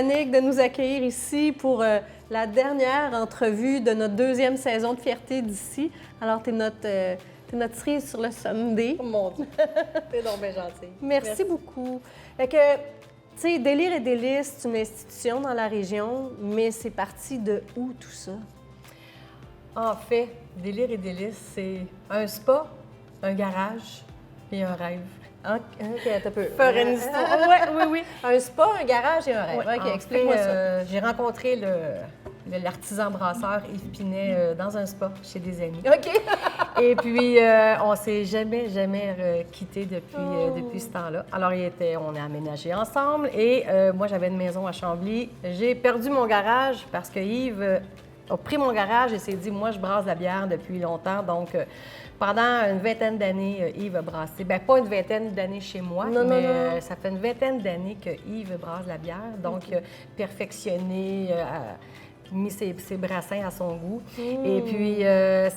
Yannick, de nous accueillir ici pour la dernière entrevue de notre deuxième saison de Fierté d'ici. Alors, tu es notre cerise sur le Sunday. Oh mon Dieu, t'es donc bien gentil. Merci beaucoup. Fait que, tu sais, Délire et Délices, c'est une institution dans la région, mais c'est parti de où tout ça? En fait, Délire et Délices, c'est un spa, un garage et un rêve. OK, attends un peu. Faire une histoire. Oui. Un spa, un garage et un rêve. Ouais, OK, en explique-moi fait, ça. J'ai rencontré l'artisan brasseur Yves Pinet dans un spa chez des amis. OK. Et puis, on s'est jamais quittés depuis ce temps-là. Alors, on a aménagé ensemble et moi, j'avais une maison à Chambly. J'ai perdu mon garage parce que Yves a pris mon garage et s'est dit, moi, je brasse la bière depuis longtemps. Donc, pendant une vingtaine d'années, Yves a brassé. Bien, pas une vingtaine d'années chez moi, mais ça fait une vingtaine d'années que Yves brasse la bière. Donc, perfectionné, mis ses brassins à son goût. Et puis,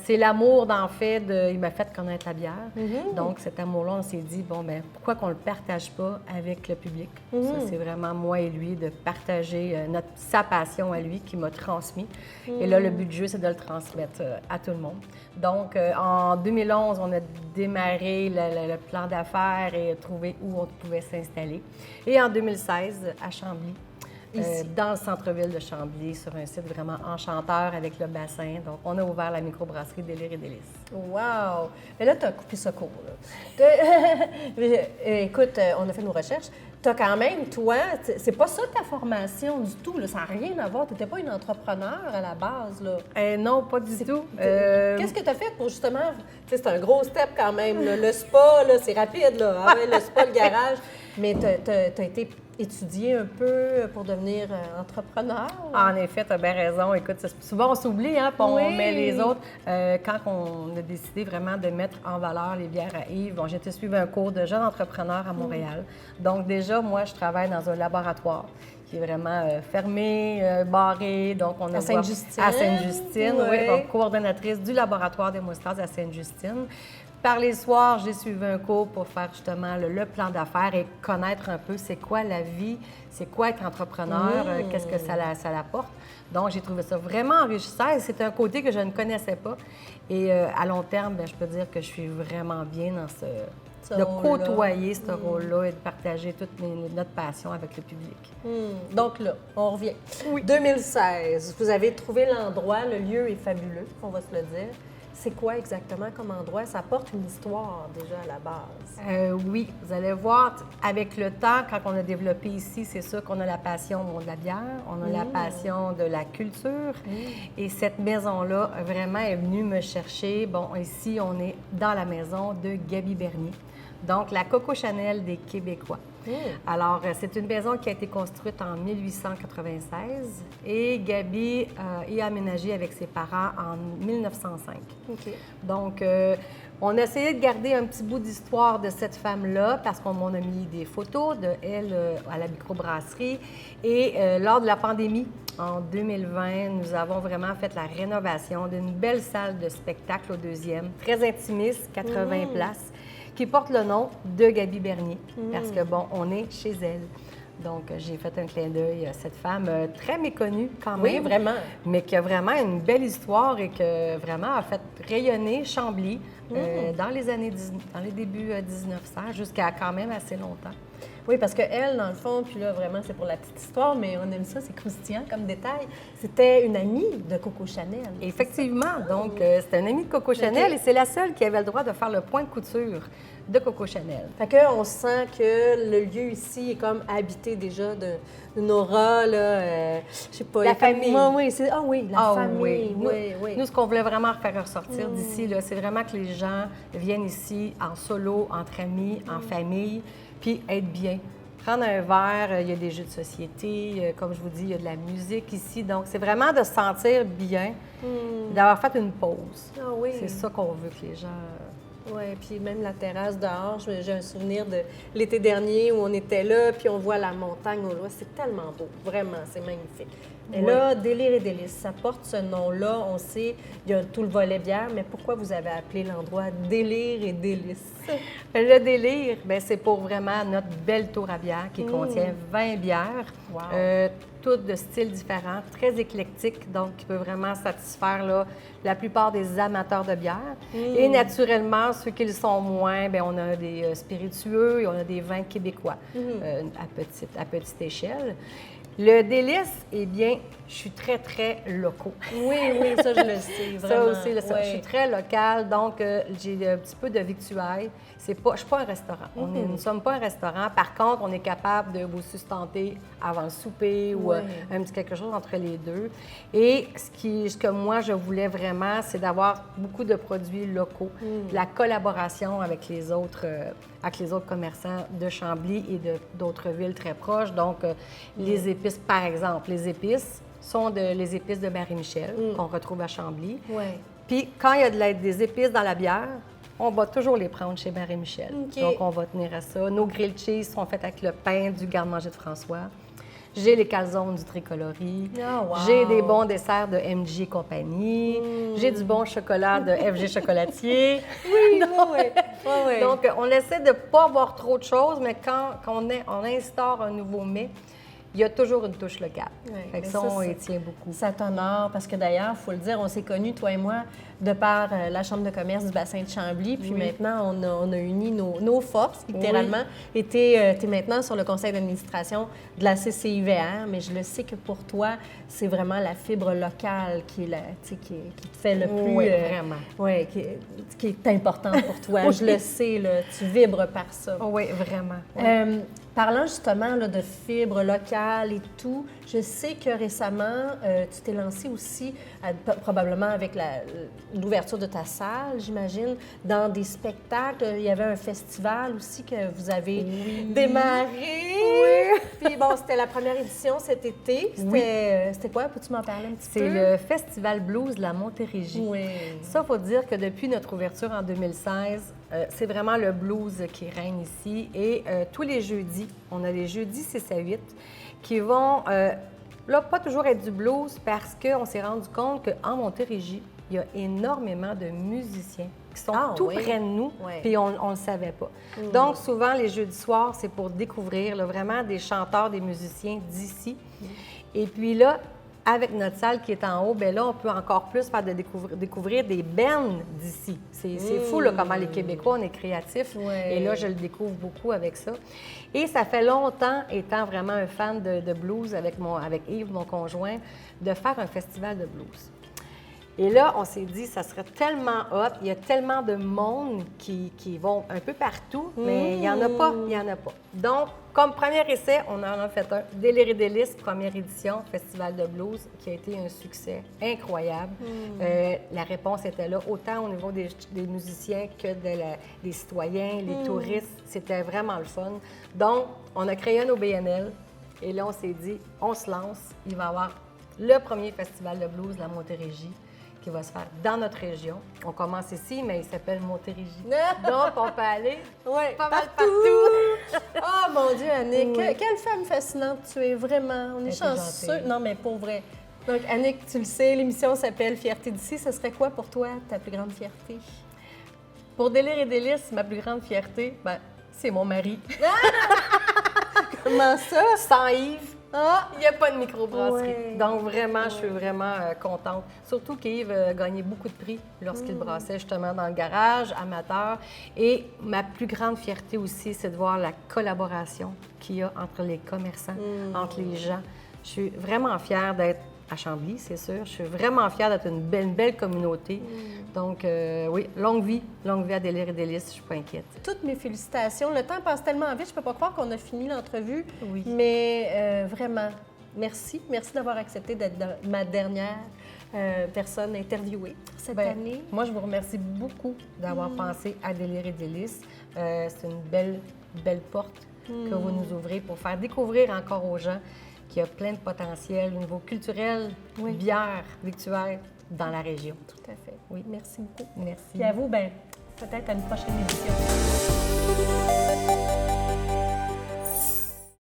c'est l'amour, d'en fait, il m'a fait connaître la bière. Donc, cet amour-là, on s'est dit, bon, bien, pourquoi qu'on ne le partage pas avec le public? Ça, c'est vraiment moi et lui, de partager sa passion à lui, qui m'a transmis. Et là, le but du jeu, c'est de le transmettre à tout le monde. Donc, en 2011, on a démarré le plan d'affaires et trouvé où on pouvait s'installer. Et en 2016, à Chambly, dans le centre-ville de Chambly, sur un site vraiment enchanteur avec le bassin. Donc, on a ouvert la microbrasserie Délire et Délices. Wow! Mais là, tu as coupé ça court. Écoute, on a fait nos recherches. Tu as quand même, toi, c'est pas ça ta formation du tout, là, ça n'a rien à voir. Tu n'étais pas une entrepreneur à la base, là. Non, pas du tout. Qu'est-ce que tu as fait pour justement... Tu sais, c'est un gros step quand même, là. Le spa, là, c'est rapide, là. Ah ouais, le spa, le garage. Mais tu as été étudier un peu pour devenir entrepreneur? En effet, tu as bien raison. Écoute, souvent on s'oublie, hein, puis on met les autres. Quand on a décidé vraiment de mettre en valeur les bières à Yves, bon, j'ai été suivre un cours de jeune entrepreneur à Montréal. Donc déjà, moi, je travaille dans un laboratoire qui est vraiment fermé, barré. Donc, on à Sainte-Justine. À Sainte-Justine, oui, donc coordonnatrice du laboratoire des moustaches à Sainte-Justine. Par les soirs, j'ai suivi un cours pour faire justement le plan d'affaires et connaître un peu c'est quoi la vie, c'est quoi être entrepreneur, qu'est-ce que ça l'apporte. Donc, j'ai trouvé ça vraiment enrichissant et c'est un côté que je ne connaissais pas. Et à long terme, bien, je peux dire que je suis vraiment bien dans de côtoyer ce rôle-là et de partager toute notre passion avec le public. Donc là, on revient. Oui. 2016, vous avez trouvé l'endroit, le lieu est fabuleux, on va se le dire. C'est quoi exactement comme endroit? Ça porte une histoire déjà à la base. Oui, vous allez voir, avec le temps, quand on a développé ici, c'est sûr qu'on a la passion de la bière, on a la passion de la culture. Et cette maison-là, vraiment, est venue me chercher. Bon, ici, on est dans la maison de Gaby Bernier, donc la Coco Chanel des Québécois. Alors, c'est une maison qui a été construite en 1896 et Gaby est aménagée avec ses parents en 1905. OK. Donc, on a essayé de garder un petit bout d'histoire de cette femme-là parce qu'on a mis des photos d'elle à la microbrasserie. Et lors de la pandémie, en 2020, nous avons vraiment fait la rénovation d'une belle salle de spectacle au deuxième, très intimiste, 80 places, qui porte le nom de Gaby Bernier, parce que, bon, on est chez elle. Donc, j'ai fait un clin d'œil à cette femme très méconnue quand même. Oui, vraiment. Mais qui a vraiment une belle histoire et que vraiment a fait rayonner Chambly dans les débuts 1900 jusqu'à quand même assez longtemps. Oui, parce qu'elle, dans le fond, puis là, vraiment, c'est pour la petite histoire, mais on aime ça, c'est croustillant comme détail. C'était une amie de Coco Chanel. Effectivement. Donc, c'était une amie de Coco Chanel et c'est la seule qui avait le droit de faire le point de couture de Coco Chanel. Fait qu'on sent que le lieu ici est comme habité déjà d'une aura, là, je sais pas. La famille. Oui, c'est... Ah oui, la famille. Oui. Nous, ce qu'on voulait vraiment faire ressortir d'ici, là, c'est vraiment que les gens viennent ici en solo, entre amis, en famille, puis être bien. Prendre un verre, il y a des jeux de société, comme je vous dis, il y a de la musique ici. Donc, c'est vraiment de se sentir bien, d'avoir fait une pause. Ah oui. C'est ça qu'on veut que les gens... Oui, puis même la terrasse dehors, j'ai un souvenir de l'été dernier où on était là, puis on voit la montagne au loin. C'est tellement beau, vraiment, c'est magnifique. Et là, Délire et Délices, ça porte ce nom-là. On sait, il y a tout le volet bière, mais pourquoi vous avez appelé l'endroit Délire et Délices? Le délire, bien, c'est pour vraiment notre belle tour à bière qui contient 20 bières. Wow. toutes de styles différents, très éclectiques, donc qui peut vraiment satisfaire là, la plupart des amateurs de bière. Et naturellement, ceux qui le sont moins, bien, on a des spiritueux et on a des vins québécois à petite échelle. Le délice, eh bien, je suis très, très locaux. Oui, oui, ça, je le sais, vraiment. Ça aussi, ça. Je suis très locale, donc j'ai un petit peu de victuailles. Je ne suis pas un restaurant. Nous ne sommes pas un restaurant. Par contre, on est capable de vous sustenter avant le souper ou un petit quelque chose entre les deux. Et ce que moi, je voulais vraiment, c'est d'avoir beaucoup de produits locaux, la collaboration avec les autres commerçants de Chambly et d'autres villes très proches. Donc, les épices, par exemple, les épices sont les épices de Marie-Michel qu'on retrouve à Chambly. Ouais. Puis, quand il y a des épices dans la bière, on va toujours les prendre chez Marie-Michel. OK. Donc, on va tenir à ça. Nos grilled cheese sont faits avec le pain du garde-manger de François. J'ai les calzones du Tricolorie. Oh, wow. J'ai des bons desserts de MJ et compagnie. J'ai du bon chocolat de FG Chocolatier. Oui, oui. Donc, on essaie de ne pas avoir trop de choses, mais quand on instaure un nouveau mets, il y a toujours une touche locale. Fait que ça, on y tient beaucoup. Ça t'honore parce que d'ailleurs, il faut le dire, on s'est connus, toi et moi, de par la Chambre de commerce du bassin de Chambly. Puis maintenant, on a uni nos forces, littéralement. Et tu es maintenant sur le conseil d'administration de la CCIVR, mais je le sais que pour toi, c'est vraiment la fibre locale qui te fait le plus... Oui, vraiment. Oui, qui est importante pour toi. Je le sais, là, tu vibres par ça. Oui, vraiment. Parlant justement là, de fibres locales et tout, je sais que récemment, tu t'es lancé aussi, probablement avec l'ouverture de ta salle, j'imagine, dans des spectacles. Il y avait un festival aussi que vous avez démarré. Oui. Puis bon, c'était la première édition cet été. C'était quoi? Peux-tu m'en parler un petit peu? C'est le Festival Blues de la Montérégie. Oui. Ça, il faut dire que depuis notre ouverture en 2016, c'est vraiment le blues qui règne ici. Et tous les jeudis, on a les jeudis 6 à 8 qui vont, là, pas toujours être du blues parce qu'on s'est rendu compte qu'en Montérégie, il y a énormément de musiciens qui sont tout près de nous, puis on ne le savait pas. Donc, souvent, les jeudis soirs, c'est pour découvrir là, vraiment des chanteurs, des musiciens d'ici. Et puis là, avec notre salle qui est en haut, bien là, on peut encore plus faire découvrir des bands d'ici. C'est fou, là, comment les Québécois, on est créatifs. Et là, je le découvre beaucoup avec ça. Et ça fait longtemps, étant vraiment un fan de blues avec Yves, mon conjoint, de faire un festival de blues. Et là, on s'est dit, ça serait tellement hot, il y a tellement de monde qui vont un peu partout, mais il n'y en a pas, Donc, comme premier essai, on en a fait un, Délire et délices, première édition, Festival de blues, qui a été un succès incroyable. La réponse était là, autant au niveau des musiciens que des citoyens, les touristes. C'était vraiment le fun. Donc, on a créé un OBNL, et là, on s'est dit, on se lance, il va y avoir le premier Festival de blues de la Montérégie, qui va se faire dans notre région. On commence ici, mais il s'appelle Montérégie. Donc, on peut aller pas mal partout. Oh mon Dieu, Annick, quelle femme fascinante tu es, vraiment. On est chanceux. Non, mais pour vrai. Donc, Annick, tu le sais, l'émission s'appelle Fierté d'ici. Ce serait quoi pour toi, ta plus grande fierté? Pour Délire et délices, ma plus grande fierté, c'est mon mari. Comment ça? Sans Yves, il n'y a pas de microbrasserie. Donc, vraiment, je suis vraiment contente. Surtout qu'Yves a gagné beaucoup de prix lorsqu'il brassait justement dans le garage, amateur. Et ma plus grande fierté aussi, c'est de voir la collaboration qu'il y a entre les commerçants, entre les gens. Je suis vraiment fière d'être à Chambly, c'est sûr. Je suis vraiment fière d'être une belle communauté. Donc, oui, longue vie à Délire et délices, je ne suis pas inquiète. Toutes mes félicitations. Le temps passe tellement vite, je ne peux pas croire qu'on a fini l'entrevue. Oui. Mais vraiment, merci. Merci d'avoir accepté d'être ma dernière personne interviewée cette année. Moi, je vous remercie beaucoup d'avoir pensé à Délire et délices. C'est une belle porte que vous nous ouvrez pour faire découvrir encore aux gens qu'il y a plein de potentiel au niveau culturel, bière, victuaire, dans la région. Tout à fait. Oui, merci beaucoup. Merci. Puis à vous, peut-être à une prochaine édition.